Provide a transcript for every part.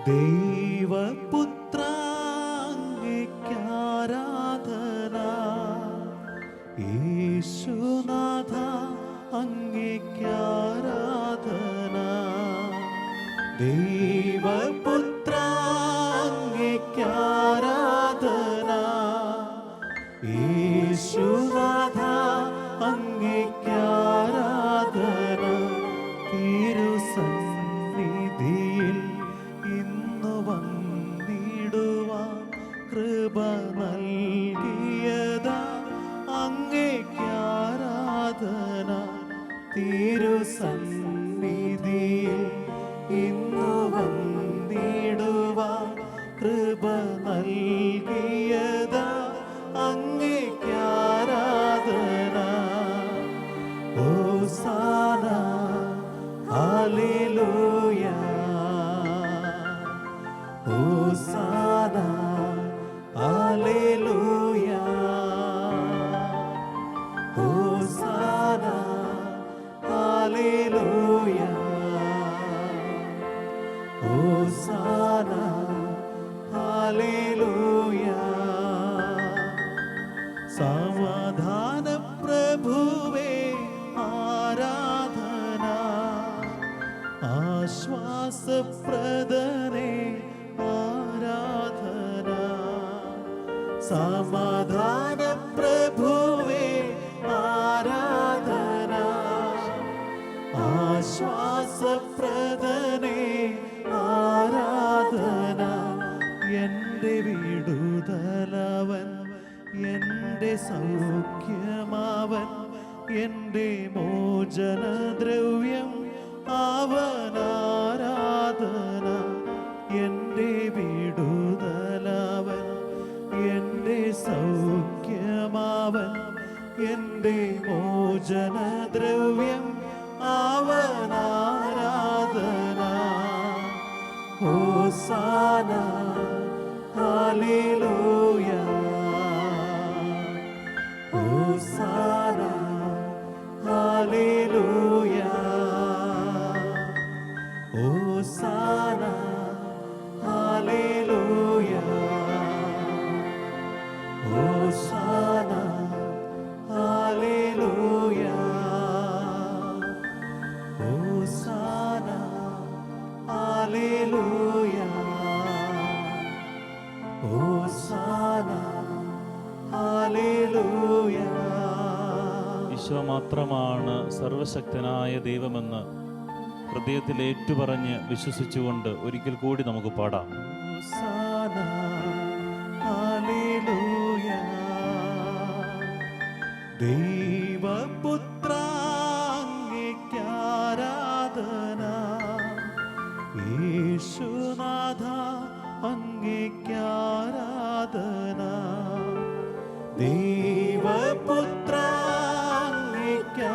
ദൈവപുത്ര അങ്ങേയ്ക്കാരാധന, യേശുനാഥ അങ്ങേയ്ക്കാരാധന. ദൈവപുത്ര അങ്ങേയ്ക്കാരാധന, യേശുനാഥ അങ്ങേയ്ക്കാരാധന. തിരുസന്നിധിയിൽ ഇന്നു വന്നിടുവാൻ കൃപ നൽകിയതാ അങ്ങേയ്ക്കാരാധന. തിരുസന്നിധിയിൽ ഇന്നു വന്നിടുവാൻ കൃപ നൽകിയതാ അങ്ങേയ്ക്കാരാധന. ഹോസാന ഹല്ലേലൂയ, ഹോസാന ഹല്ലേലൂയ, ഹോസാന ഹല്ലേലൂയ, ഹോസാന ഹല്ലേലൂയ. സമാധാന പ്രഭുവേ ആരാധന, ആശ്വാസപ്രദനേ ആരാധന. സമാധാന പ്രഭുവേ ആരാധന, ആശ്വാസപ്രദനേ ആരാധന. എൻ്റെ വിടുതലവൻ, എൻ്റെ സൗഖ്യമാവൻ, എൻ്റെ മോചനദ്രവ്യം അവനാരാധന. എൻ്റെ വിടുതലവൻ, എൻ്റെ സൗഖ്യമാവൻ, എൻ്റെ മോചനദ്രവ്യം അവനാരാധന. ഹോസാന ഹല്ലേലൂയ, ഹോസാന ഹല്ലേലൂയ, ഹോസാന ഹല്ലേലൂയ, ഹോസാന ഹല്ലേലൂയ, ഹോസാന ഹല്ലേലൂയ, ഹോസാന ഹല്ലേലൂയ. ഈശോ മാത്രമാണ് സർവശക്തനായ ദൈവമെന്ന് ഹൃദയത്തിൽ ഏറ്റുപറഞ്ഞ് വിശ്വസിച്ചുകൊണ്ട് ഒരിക്കൽ കൂടി നമുക്ക് പാടാം. ഹോസാന ഹല്ലേലൂയ. ദൈവപുത്ര അങ്ങേയ്ക്കാരാധന, യേശുനാഥ അങ്ങേയ്ക്കാരാധന. ദൈവപുത്ര അങ്ങേയ്ക്കാരാധന,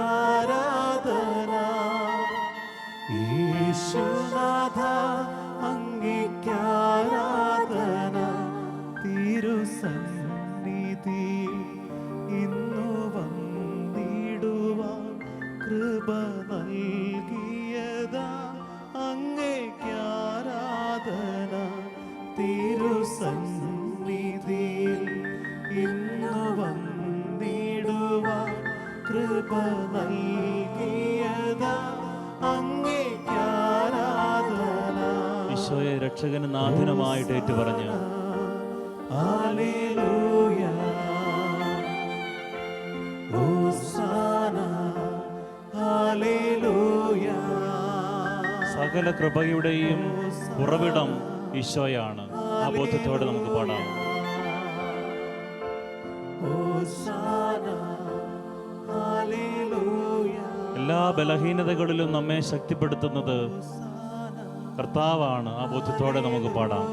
യേശുനാഥ അങ്ങേയ്ക്കാരാധന. തിരുസന്നിധി ഇന്നു വന്നിടുവാൻ കൃപ നൽകിയതാ അങ്ങേയ്ക്കാരാധന. തിരുസന്നിധിയിൽ ഇന്നു വന്നിടുവാൻ കൃപ നൽകിയതാ അങ്ങേയ്ക്കാരാധന. ഈശോയെ രക്ഷകന് നാഥനുമായിട്ട് ഏറ്റുപറഞ്ഞ് ഹല്ലേലൂയ, ഹോസാന ഹല്ലേലൂയ. സകല കൃപയുടെയും ഉറവിടം ഈശോയാണ്. ആ ബോധ്യത്തോടെ നമുക്ക് പാടാം. ഹോസാന ഹല്ലേലൂയ. എല്ലാ ബലഹീനതകളിലും നമ്മെ ശക്തിപ്പെടുത്തുന്നത് കർത്താവാണ്. ആ ബോധ്യത്തോടെ നമുക്ക് പാടാം.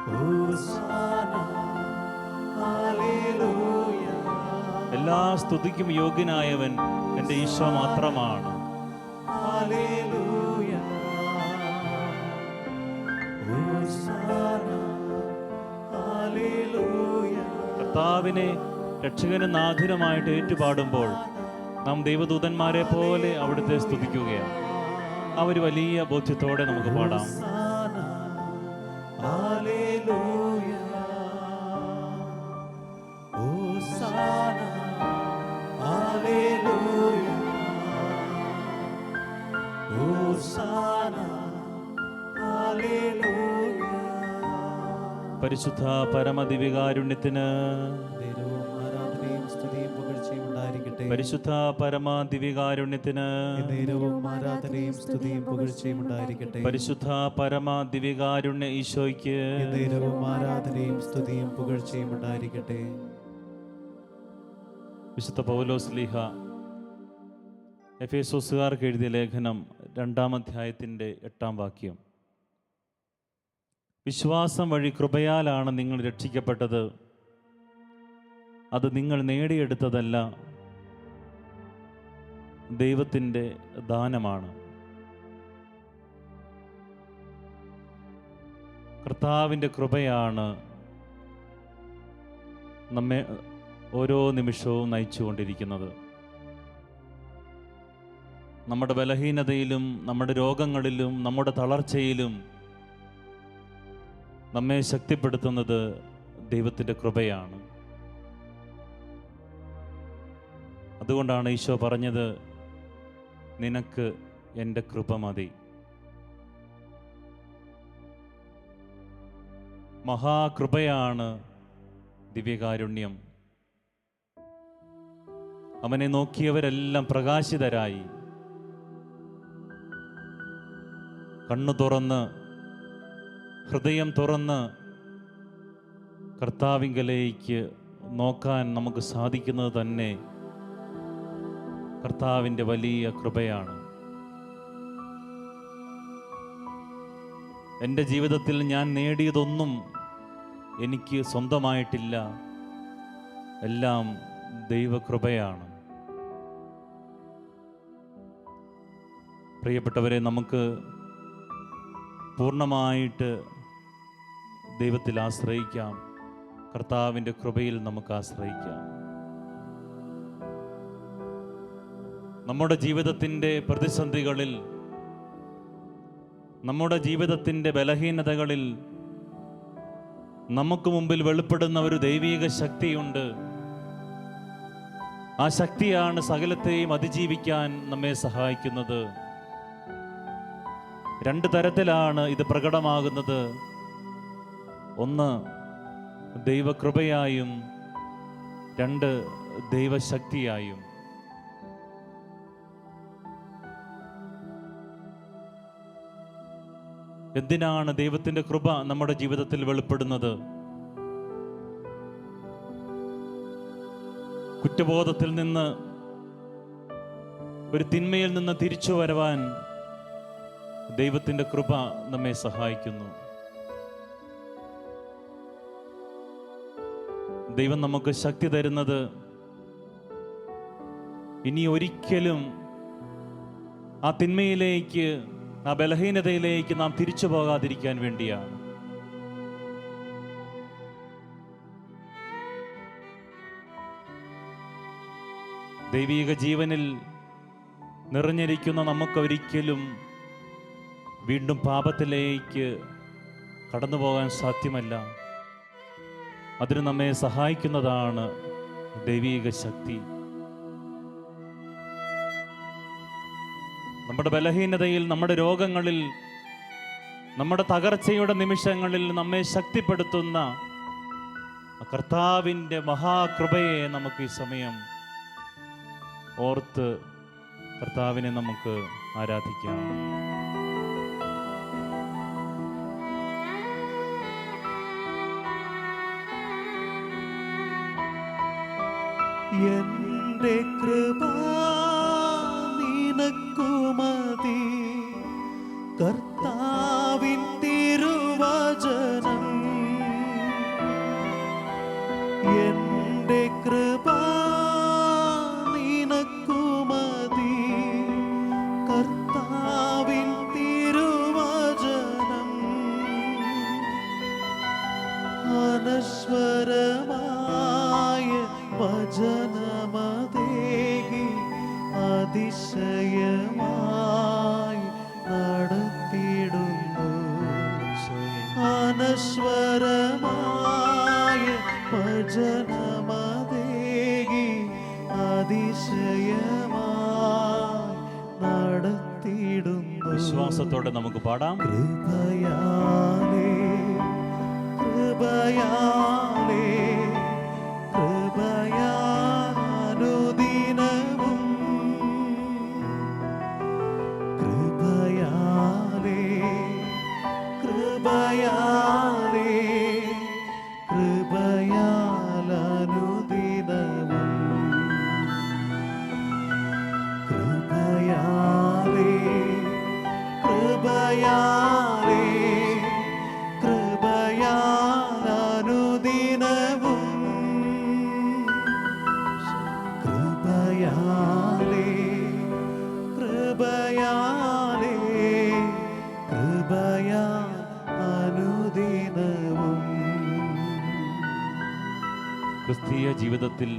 ഹോസാന ഹല്ലേലൂയ. എല്ലാ സ്തുതിക്കും യോഗ്യനായവൻ എൻ്റെ ഈശോ മാത്രമാണ്. ഹല്ലേലൂയ, ഹോസാന ഹല്ലേലൂയ. കർത്താവിനെ രക്ഷകന് നാഥനുമായിട്ട് ഏറ്റുപാടുമ്പോൾ നാം ദൈവദൂതന്മാരെ പോലെ അവിടുത്തെ സ്തുതിക്കുകയാണ്. ആ ഒരു വലിയ ബോധ്യത്തോടെ നമുക്ക് പാടാം. ഹോസാന, ഹല്ലേലൂയ. ഹോസാന, ഹല്ലേലൂയ. ഹോസാന, ഹല്ലേലൂയ. പരിശുദ്ധ പരമദിവികാരുണ്യത്തിന്, നേരവും ആരാധനയും സ്തുതിയും പുകഴ്ചയും ഉണ്ടായിരിക്കട്ടെ. പരിശുദ്ധ പരമദിവികാരുണ്യത്തിന്, നേരവും ആരാധനയും സ്തുതിയും പുകഴ്ചയും ഉണ്ടായിരിക്കട്ടെ. പരിശുദ്ധ പരമദിവികാരുണ്യ ഈശോയ്ക്ക്, നേരവും ആരാധനയും സ്തുതിയും പുകഴ്ചയും ഉണ്ടായിരിക്കട്ടെ. വിശുദ്ധ പൗലോസ്ലീഹ എഫേസോസുകാർക്ക് എഴുതിയ ലേഖനം 2-ാം അധ്യായത്തിൻ്റെ 8-ാം വാക്യം. വിശ്വാസം വഴി കൃപയാലാണ് നിങ്ങൾ രക്ഷിക്കപ്പെട്ടത്. അത് നിങ്ങൾ നേടിയെടുത്തതല്ല, ദൈവത്തിൻ്റെ ദാനമാണ്. കർത്താവിൻ്റെ കൃപയാണ് നമ്മെ ഓരോ നിമിഷവും നയിച്ചുകൊണ്ടിരിക്കുന്നത്. നമ്മുടെ ബലഹീനതയിലും നമ്മുടെ രോഗങ്ങളിലും നമ്മുടെ തളർച്ചയിലും നമ്മെ ശക്തിപ്പെടുത്തുന്നത് ദൈവത്തിൻ്റെ കൃപയാണ്. അതുകൊണ്ടാണ് ഈശോ പറഞ്ഞത്, നിനക്ക് എൻ്റെ കൃപ മതി. മഹാകൃപയാണ് ദിവ്യകാരുണ്യം. അവനെ നോക്കിയവരെല്ലാം പ്രകാശിതരായി. കണ്ണു തുറന്ന് ഹൃദയം തുറന്ന് കർത്താവിങ്കലേക്ക് നോക്കാൻ നമുക്ക് സാധിക്കുന്നത് തന്നെ കർത്താവിൻ്റെ വലിയ കൃപയാണ്. എൻ്റെ ജീവിതത്തിൽ ഞാൻ നേടിയതൊന്നും എനിക്ക് സ്വന്തമായിട്ടില്ല, എല്ലാം ദൈവകൃപയാണ്. പ്രിയപ്പെട്ടവരെ, നമുക്ക് പൂർണ്ണമായിട്ട് ദൈവത്തിൽ ആശ്രയിക്കാം. കർത്താവിൻ്റെ കൃപയിൽ നമുക്ക് ആശ്രയിക്കാം. നമ്മുടെ ജീവിതത്തിൻ്റെ പ്രതിസന്ധികളിൽ, നമ്മുടെ ജീവിതത്തിൻ്റെ ബലഹീനതകളിൽ നമുക്ക് മുമ്പിൽ വെളിപ്പെടുന്ന ഒരു ദൈവീക ശക്തിയുണ്ട്. ആ ശക്തിയാണ് സകലത്തെയും അതിജീവിക്കാൻ നമ്മെ സഹായിക്കുന്നത്. 2 തരത്തിലാണ് ഇത് പ്രകടമാകുന്നത്. ഒന്ന് ദൈവകൃപയായും, 2 ദൈവശക്തിയായും. എന്തിനാണ് ദൈവത്തിൻ്റെ കൃപ നമ്മുടെ ജീവിതത്തിൽ വെളിപ്പെടുന്നത്? കുറ്റബോധത്തിൽ നിന്ന്, ഒരു തിന്മയിൽ നിന്ന് തിരിച്ചു വരുവാൻ ദൈവത്തിൻ്റെ കൃപ നമ്മെ സഹായിക്കുന്നു. ദൈവം നമുക്ക് ശക്തി തരുന്നത് ഇനി ഒരിക്കലും ആ തിന്മയിലേക്ക്, ആ ബലഹീനതയിലേക്ക് നാം തിരിച്ചു പോകാതിരിക്കാൻ വേണ്ടിയാണ്. ദൈവീക ജീവനിൽ നിറഞ്ഞിരിക്കുന്ന നമുക്കൊരിക്കലും വീണ്ടും പാപത്തിലേക്ക് കടന്നു പോകാൻ സാധ്യമല്ല. അതിന് നമ്മെ സഹായിക്കുന്നതാണ് ദൈവീക ശക്തി. നമ്മുടെ ബലഹീനതയിൽ, നമ്മുടെ രോഗങ്ങളിൽ, നമ്മുടെ തകർച്ചയുടെ നിമിഷങ്ങളിൽ നമ്മെ ശക്തിപ്പെടുത്തുന്ന കർത്താവിൻ്റെ മഹാകൃപയെ നമുക്ക് ഈ സമയം ഓർത്ത് കർത്താവിനെ നമുക്ക് ആരാധിക്കാം. എന്റെ കൃപ നിനക്കു മതി, കർത്താവിൻ തിരുവചനം. എന്റെ കൃപ നിനക്കു മതി, കർത്താവിൻ തിരുവചനം. അനശ്വരമായ വചനമതേകി അതിശയമായി നശ്വരമായ വചനമതേകി അതിശയമായി നടത്തിയിടുന്നു. വിശ്വാസത്തോടെ നമുക്ക് പാടാം. കൃപയാലേ കൃപയാലേ കൃപയാനുദിനവും കൃപയാലേ കൃപയാലേ കൃപയാലനുദിനവും കൃപയാലേ കൃപയാലേ കൃപയാലനുദിനവും കൃപയാലേ കൃപയാലേ കൃപയാലനുദിനവും. ക്രിസ്തീയ ജീവിതത്തിൽ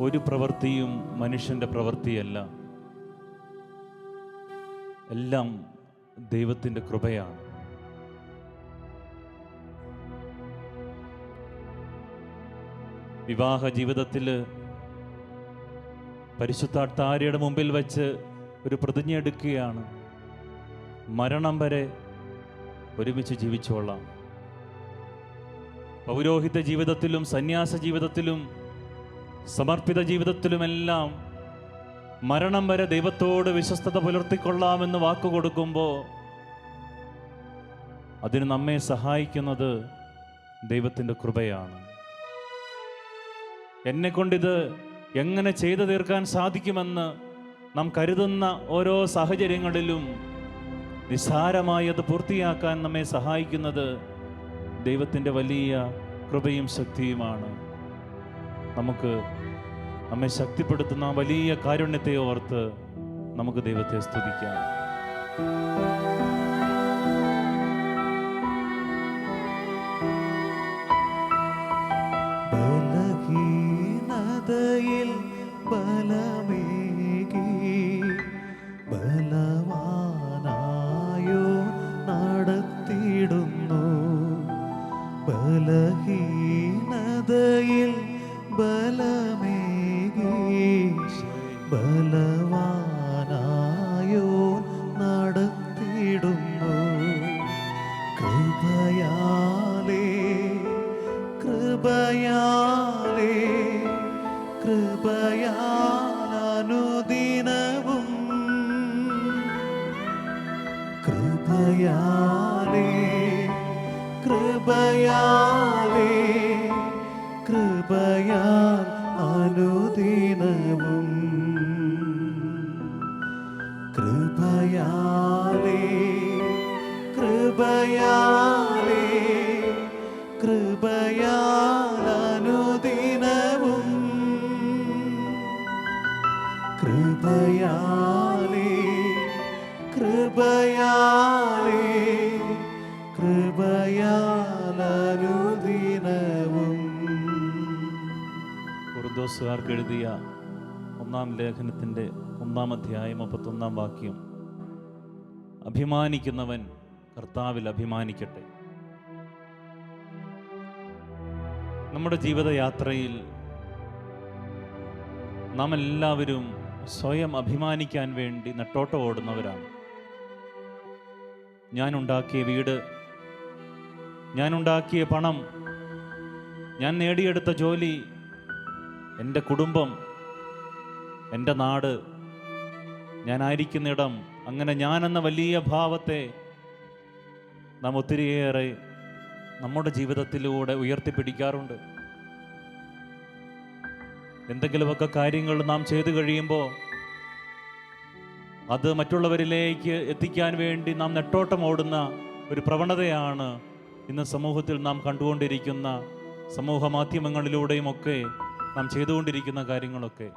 ഒരു പ്രവൃത്തിയും മനുഷ്യൻ്റെ പ്രവൃത്തിയല്ല, എല്ലാം ദൈവത്തിൻ്റെ കൃപയാണ്. വിവാഹ ജീവിതത്തിൽ പരിശുദ്ധ അൾത്താരയുടെ മുമ്പിൽ വെച്ച് ഒരു പ്രതിജ്ഞ എടുക്കുകയാണ്, മരണം വരെ ഒരുമിച്ച് ജീവിച്ചോളാം. പൗരോഹിത ജീവിതത്തിലും സന്യാസ ജീവിതത്തിലും സമർപ്പിത ജീവിതത്തിലുമെല്ലാം മരണം വരെ ദൈവത്തോട് വിശ്വസ്തത പുലർത്തിക്കൊള്ളാമെന്ന് വാക്കുകൊടുക്കുമ്പോൾ അതിന് നമ്മെ സഹായിക്കുന്നത് ദൈവത്തിൻ്റെ കൃപയാണ്. എന്നെക്കൊണ്ടിത് എങ്ങനെ ചെയ്തു തീർക്കാൻ സാധിക്കുമെന്ന് നാം കരുതുന്ന ഓരോ സാഹചര്യങ്ങളിലും നിസ്സാരമായി അത് പൂർത്തിയാക്കാൻ നമ്മെ സഹായിക്കുന്നത് ദൈവത്തിൻ്റെ വലിയ കൃപയും ശക്തിയുമാണ്. നമുക്ക് നമ്മെ ശക്തിപ്പെടുത്തുന്ന വലിയ കാരുണ്യത്തെ ഓർത്ത് നമുക്ക് ദൈവത്തെ സ്തുതിക്കാം. ബലഹീനതയിൽ ബലമേകി ബലവാനായോ നടത്തിയിടുന്നു. ബലഹീനതയിൽ ബലമേകി ബലവാനായോ നടത്തിയിടുന്നു. കൃപയാലേ കൃപയാലേ കൃപയാലനുദിനവും കൃപയാലേ കൃപയാലേ കൃപയാൽ അനുദിനവും കൃപയാലേ കൃപയാലേ കൃപയാലനുദിനവും കൃപയാലേ കൃപയാലേ കൃപയാലനുദിനവും. കൊറിന്തോസുകാർക്ക് എഴുതിയ 1-ാം ലേഖനത്തിൻ്റെ 1-ാം അധ്യായം 31-ാം വാക്യം, അഭിമാനിക്കുന്നവൻ കർത്താവിൽ അഭിമാനിക്കട്ടെ. നമ്മുടെ ജീവിതയാത്രയിൽ നാം എല്ലാവരും സ്വയം അഭിമാനിക്കാൻ വേണ്ടി നെട്ടോട്ടം ഓടുന്നവരാണ്. ഞാനുണ്ടാക്കിയ വീട്, ഞാനുണ്ടാക്കിയ പണം, ഞാൻ നേടിയെടുത്ത ജോലി, എൻ്റെ കുടുംബം, എൻ്റെ നാട്, ഞാനായിരിക്കുന്നിടം, അങ്ങനെ ഞാനെന്ന വലിയ ഭാവത്തെ നാം ഒത്തിരിയേറെ നമ്മുടെ ജീവിതത്തിലൂടെ ഉയർത്തിപ്പിടിക്കാറുണ്ട്. എന്തെങ്കിലുമൊക്കെ കാര്യങ്ങൾ നാം ചെയ്തു കഴിയുമ്പോൾ അത് മറ്റുള്ളവരിലേക്ക് എത്തിക്കാൻ വേണ്ടി നാം നെട്ടോട്ടം ഓടുന്ന ഒരു പ്രവണതയാണ് ഇന്ന് സമൂഹത്തിൽ നാം കണ്ടുകൊണ്ടിരിക്കുന്ന, സമൂഹ മാധ്യമങ്ങളിലൂടെയുമൊക്കെ നാം ചെയ്തുകൊണ്ടിരിക്കുന്ന കാര്യങ്ങളൊക്കെ.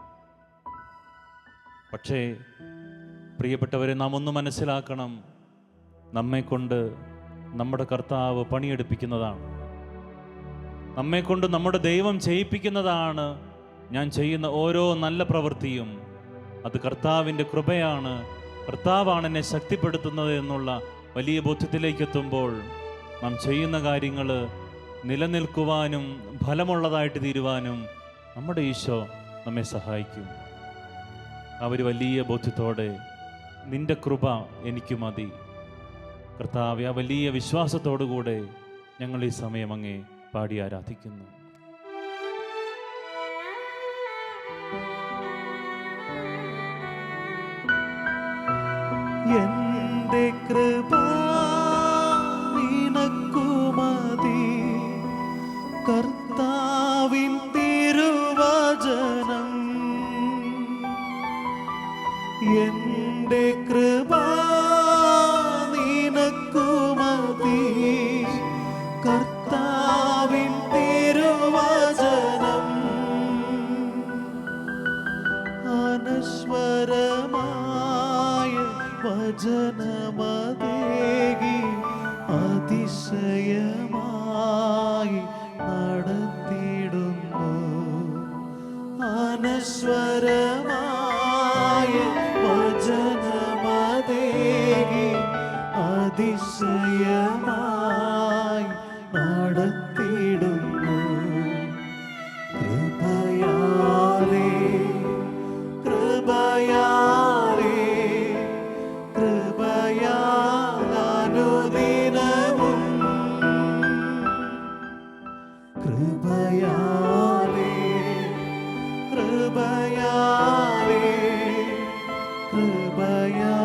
പക്ഷേ പ്രിയപ്പെട്ടവരെ, നാം ഒന്ന് മനസ്സിലാക്കണം, നമ്മെക്കൊണ്ട് നമ്മുടെ കർത്താവ് പണിയെടുപ്പിക്കുന്നതാണ്, നമ്മെക്കൊണ്ട് നമ്മുടെ ദൈവം ചെയ്യിപ്പിക്കുന്നതാണ്. ഞാൻ ചെയ്യുന്ന ഓരോ നല്ല പ്രവൃത്തിയും അത് കർത്താവിൻ്റെ കൃപയാണ്, കർത്താവാണ് എന്നെ ശക്തിപ്പെടുത്തുന്നത് എന്നുള്ള വലിയ ബോധ്യത്തിലേക്ക് എത്തുമ്പോൾ നാം ചെയ്യുന്ന കാര്യങ്ങൾ നിലനിൽക്കുവാനും ഫലമുള്ളതായിട്ട് തീരുവാനും നമ്മുടെ ഈശോ നമ്മെ സഹായിക്കും. ആ ഒരു വലിയ ബോധ്യത്തോടെ നിന്റെ കൃപ എനിക്ക് മതി കർത്താവേ, ആ വലിയ വിശ്വാസത്തോടുകൂടെ ഞങ്ങൾ ഈ സമയം അങ്ങേ പാടി ആരാധിക്കുന്നു. എന്റെ കൃപ നിനക്കു മതി, കർത്താവിൻ തിരുവചനം. എന്റെ കൃപ നിനക്കു മതി, കർത്താവിൻ തിരുവചനം. അനശ്വരമായ വചനമതേകി അതിശയമായി നടത്തിടുന്നു. അനശ്വരമായ വചനമതേകി അതിശയമായി നടത്തിടുന്നു. കൃപയാലേ കൃപയാലേ കൃപയാലനുദിനവും, കൃപയാലേ കൃപയാലേ കൃപയാലനുദിനവും.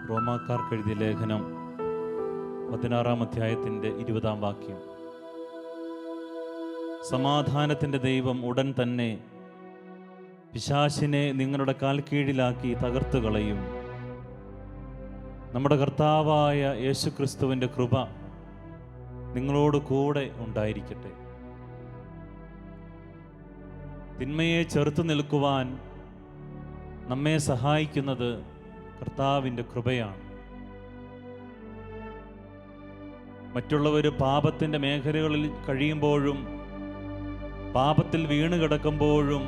റോമാക്കാർക്ക് എഴുതിയ ലേഖനം 16-ാം അധ്യായത്തിൻ്റെ 20-ാം വാക്യം. സമാധാനത്തിൻ്റെ ദൈവം ഉടൻ തന്നെ പിശാചിനെ നിങ്ങളുടെ കാൽ കീഴിലാക്കി തകർത്തു കളയും. നമ്മുടെ കർത്താവായ യേശുക്രിസ്തുവിൻ്റെ കൃപ നിങ്ങളോട് കൂടെ ഉണ്ടായിരിക്കട്ടെ. തിന്മയെ ചെറുത്തു നിൽക്കുവാൻ നമ്മെ സഹായിക്കുന്നത് കർത്താവിൻ്റെ കൃപയാണ്. മറ്റുള്ളവർ പാപത്തിൻ്റെ മേഖലകളിൽ കഴിയുമ്പോഴും പാപത്തിൽ വീണ് കിടക്കുമ്പോഴും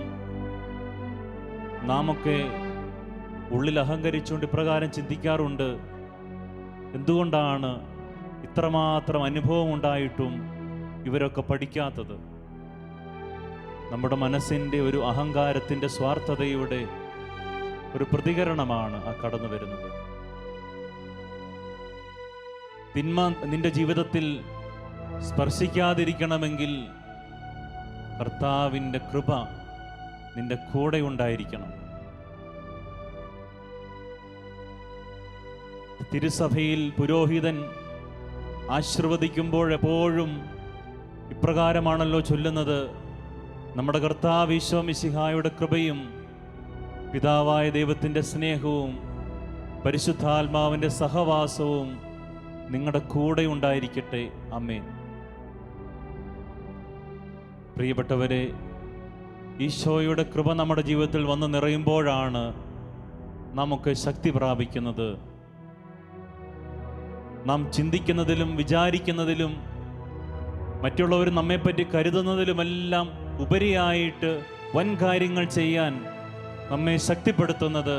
നാമൊക്കെ ഉള്ളിൽ അഹങ്കരിച്ചുകൊണ്ട് ഇപ്രകാരം ചിന്തിക്കാറുണ്ട്: എന്തുകൊണ്ടാണ് ഇത്രമാത്രം അനുഭവം ഉണ്ടായിട്ടും ഇവരൊക്കെ പഠിക്കാത്തത്? നമ്മുടെ മനസ്സിൻ്റെ ഒരു അഹങ്കാരത്തിൻ്റെ സ്വാർത്ഥതയുടെ ഒരു പ്രതികരണമാണ് ആ കടന്നു വരുന്നത്. തിന്മ നിന്റെ ജീവിതത്തിൽ സ്പർശിക്കാതിരിക്കണമെങ്കിൽ കർത്താവിൻ്റെ കൃപ നിന്റെ കൂടെ ഉണ്ടായിരിക്കണം. തിരുസഭയിൽ പുരോഹിതൻ ആശീർവദിക്കുമ്പോഴെപ്പോഴും ഇപ്രകാരമാണല്ലോ ചൊല്ലുന്നത്: നമ്മുടെ കർത്താവ് ഈശോ മിശിഹായുടെ കൃപയും പിതാവായ ദൈവത്തിൻ്റെ സ്നേഹവും പരിശുദ്ധാത്മാവിൻ്റെ സഹവാസവും നിങ്ങളുടെ കൂടെ ഉണ്ടായിരിക്കട്ടെ. ആമേൻ. പ്രിയപ്പെട്ടവരെ, ഈശോയുടെ കൃപ നമ്മുടെ ജീവിതത്തിൽ വന്ന് നിറയുമ്പോഴാണ് നമുക്ക് ശക്തി പ്രാപിക്കുന്നത്. നാം ചിന്തിക്കുന്നതിലും വിചാരിക്കുന്നതിലും മറ്റുള്ളവർ നമ്മെപ്പറ്റി കരുതുന്നതിലുമെല്ലാം ഉപരിയായിട്ട് വൻ കാര്യങ്ങൾ ചെയ്യാൻ നമ്മെ ശക്തിപ്പെടുത്തുന്നത്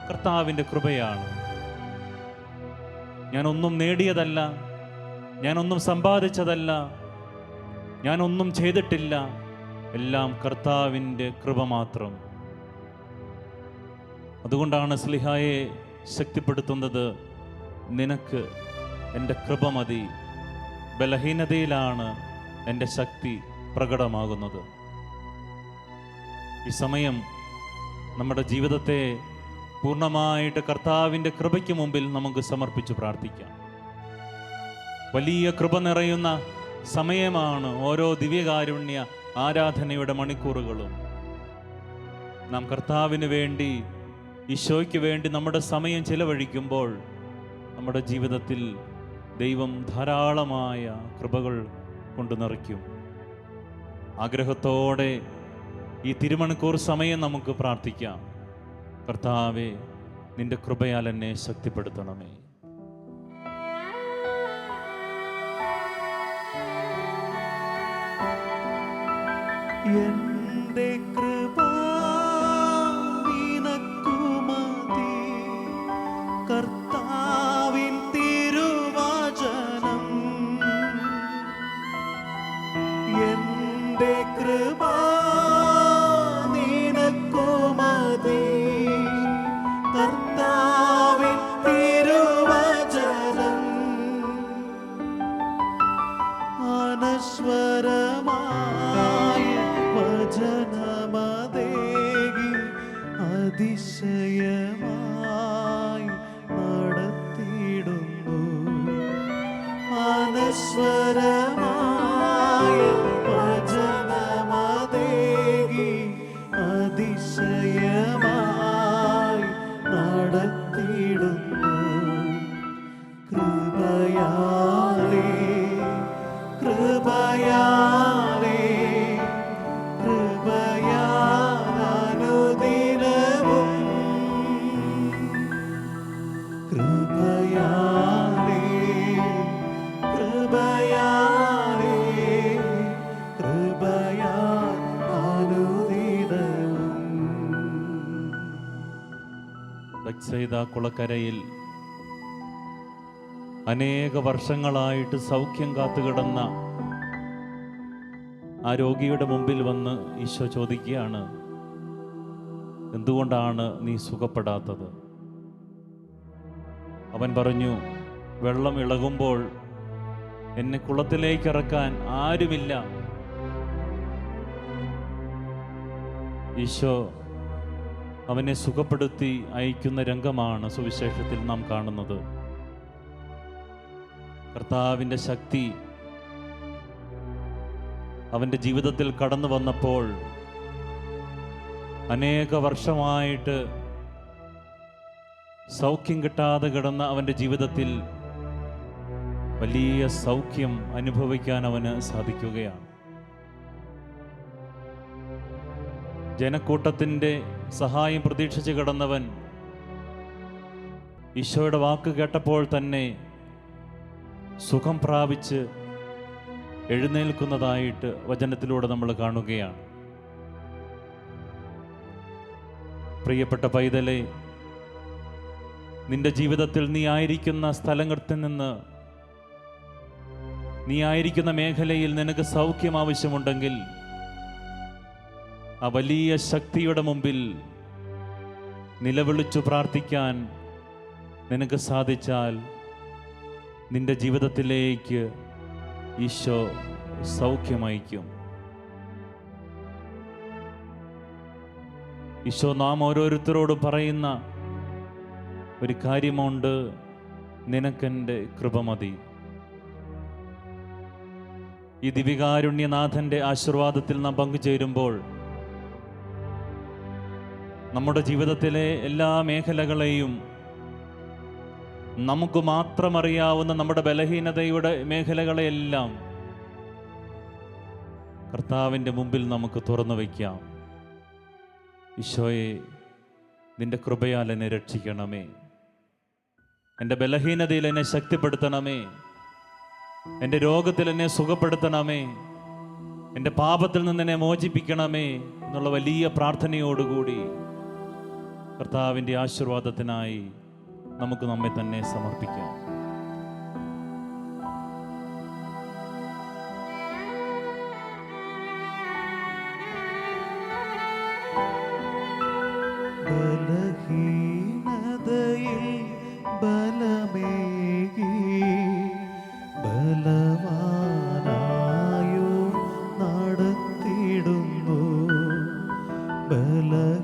കർത്താവിൻ്റെ കൃപയാണ്. ഞാനൊന്നും നേടിയതല്ല, ഞാനൊന്നും സമ്പാദിച്ചതല്ല, ഞാനൊന്നും ചെയ്തിട്ടില്ല, എല്ലാം കർത്താവിൻ്റെ കൃപ മാത്രം. അതുകൊണ്ടാണ് സ്ലിഹായെ ശക്തിപ്പെടുത്തുന്നത്: നിനക്ക് എൻ്റെ കൃപ മതി, ബലഹീനതയിലാണ് എൻ്റെ ശക്തി പ്രകടമാകുന്നത്. ഈ സമയം നമ്മുടെ ജീവിതത്തെ പൂർണ്ണമായിട്ട് കർത്താവിൻ്റെ കൃപയ്ക്ക് മുമ്പിൽ നമുക്ക് സമർപ്പിച്ച് പ്രാർത്ഥിക്കാം. വലിയ കൃപ നിറയുന്ന സമയമാണ് ഓരോ ദിവ്യകാരുണ്യ ആരാധനയുടെ മണിക്കൂറുകളും. നാം കർത്താവിന് വേണ്ടി, ഈശോയ്ക്ക് വേണ്ടി നമ്മുടെ സമയം ചിലവഴിക്കുമ്പോൾ നമ്മുടെ ജീവിതത്തിൽ ദൈവം ധാരാളമായ കൃപകൾ കൊണ്ടു നിറയ്ക്കും. ആഗ്രഹത്തോടെ ഈ തിരുമണിക്കൂർ സമയം നമുക്ക് പ്രാർത്ഥിക്കാം: കർത്താവേ, നിന്റെ കൃപയാൽ എന്നെ ശക്തിപ്പെടുത്തണമേ. എന്റെ കൃപ നിനക്കു മതി, അതിശയമായി നടത്തിയിടുന്നു. അനശ്വരമായ വചനമതേകി അതിശയമായി നടത്തിയിടുന്നു. കൃപയാലേ കൃപയാലേ കൃപയാലനുദിനവും കൃപയാലേ കൃപയാലേ കൃപയാലനുദിനവും. ബത്സയിദ കുളക്കരയിൽ അനേക വർഷങ്ങളായിട്ട് സൗഖ്യം കാത്തുകിടന്ന ആ രോഗിയുടെ മുമ്പിൽ വന്ന് ഈശോ ചോദിക്കുകയാണ്, എന്തുകൊണ്ടാണ് നീ സുഖപ്പെടാത്തത്? അവൻ പറഞ്ഞു, വെള്ളം ഇളകുമ്പോൾ എന്നെ കുളത്തിലേക്ക് ഇറക്കാൻ ആരുമില്ല. ഈശോ അവനെ സുഖപ്പെടുത്തി അയക്കുന്ന രംഗമാണ് സുവിശേഷത്തിൽ നാം കാണുന്നത്. കർത്താവിൻ്റെ ശക്തി അവൻ്റെ ജീവിതത്തിൽ കടന്നു വന്നപ്പോൾ അനേക വർഷമായിട്ട് സൗഖ്യം കിട്ടാതെ കിടന്ന അവൻ്റെ ജീവിതത്തിൽ വലിയ സൗഖ്യം അനുഭവിക്കാൻ അവന് സാധിക്കുകയാണ്. ജനക്കൂട്ടത്തിൻ്റെ സഹായം പ്രതീക്ഷിച്ച് കിടന്നവൻ ഈശോയുടെ വാക്ക് കേട്ടപ്പോൾ തന്നെ സുഖം പ്രാപിച്ച് എഴുന്നേൽക്കുന്നതായിട്ട് വചനത്തിലൂടെ നമ്മൾ കാണുകയാണ്. പ്രിയപ്പെട്ട പൈതലേ, നിന്റെ ജീവിതത്തിൽ നീ ആയിരിക്കുന്ന സ്ഥലങ്ങളിൽ നിന്ന്, നീ ആയിരിക്കുന്ന മേഖലയിൽ നിനക്ക് സൗഖ്യം ആവശ്യമുണ്ടെങ്കിൽ ആ വലിയ ശക്തിയുടെ മുമ്പിൽ നിലവിളിച്ചു പ്രാർത്ഥിക്കാൻ നിനക്ക് സാധിച്ചാൽ നിന്റെ ജീവിതത്തിലേക്ക് ഈശോ സൗഖ്യമയക്കും. ഈശോ നാം ഓരോരുത്തരോടും പറയുന്ന ഒരു കാര്യമുണ്ട്, നിനക്കെൻ്റെ കൃപ മതി. ഈ ദിവികാരുണ്യനാഥൻ്റെ ആശീർവാദത്തിൽ നാം പങ്കുചേരുമ്പോൾ നമ്മുടെ ജീവിതത്തിലെ എല്ലാ മേഖലകളെയും, നമുക്ക് മാത്രം അറിയാവുന്ന നമ്മുടെ ബലഹീനതയുടെ മേഖലകളെയെല്ലാം കർത്താവിൻ്റെ മുമ്പിൽ നമുക്ക് തുറന്നു വയ്ക്കാം. ഈശോയെ, നിന്റെ കൃപയാൽ എന്നെ രക്ഷിക്കണമേ, എൻ്റെ ബലഹീനതയിൽ എന്നെ ശക്തിപ്പെടുത്തണമേ, എൻ്റെ രോഗത്തിൽ എന്നെ സുഖപ്പെടുത്തണമേ, എൻ്റെ പാപത്തിൽ നിന്ന് എന്നെ മോചിപ്പിക്കണമേ എന്നുള്ള വലിയ പ്രാർത്ഥനയോടുകൂടി കർത്താവിൻ്റെ ആശീർവാദത്തിനായി നമുക്ക് നമ്മെ തന്നെ സമർപ്പിക്കാം. ബലഹീനതയിൽ ബലമേകി ബലവാനായോ നടത്തിയിടുന്നു. ബലഹീനതയിൽ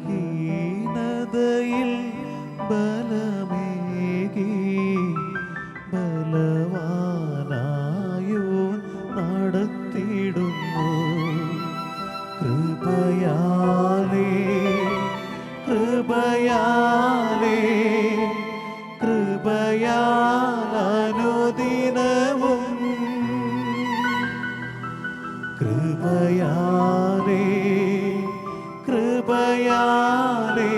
ബലമേകി ബലവാനായോ നടത്തിയിടുന്നു. കൃപയാലേ കൃപയാലേ കൃപയാലനുദിനവും കൃപയാലേ കൃപയാലേ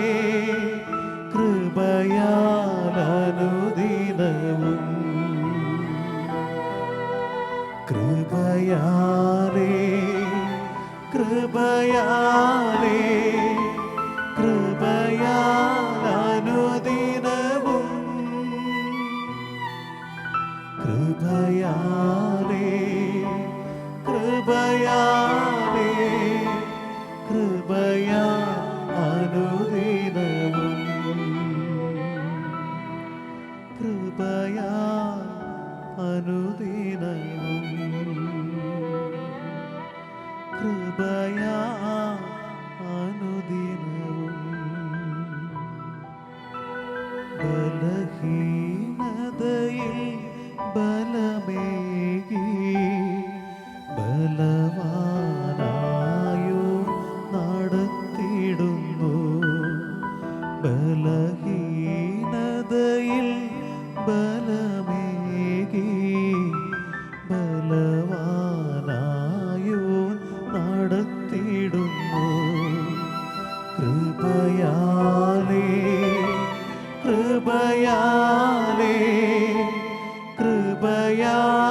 കൃപയാലനുദിനവും കൃപയാലേ കൃപയാലേ കൃപയാലനുദിനവും കൃപയാലേ കൃപയാലേ ബലഹീനതയിൽ ബലമേകി ബലവാനായോ നടത്തിയിടുന്നു. ബലഹീനതയിൽ ബലമേകി ബലവാനായോ നടത്തിയിടുന്നു. കൃപയാലേ കൃപയാലേ കൃപയാലേ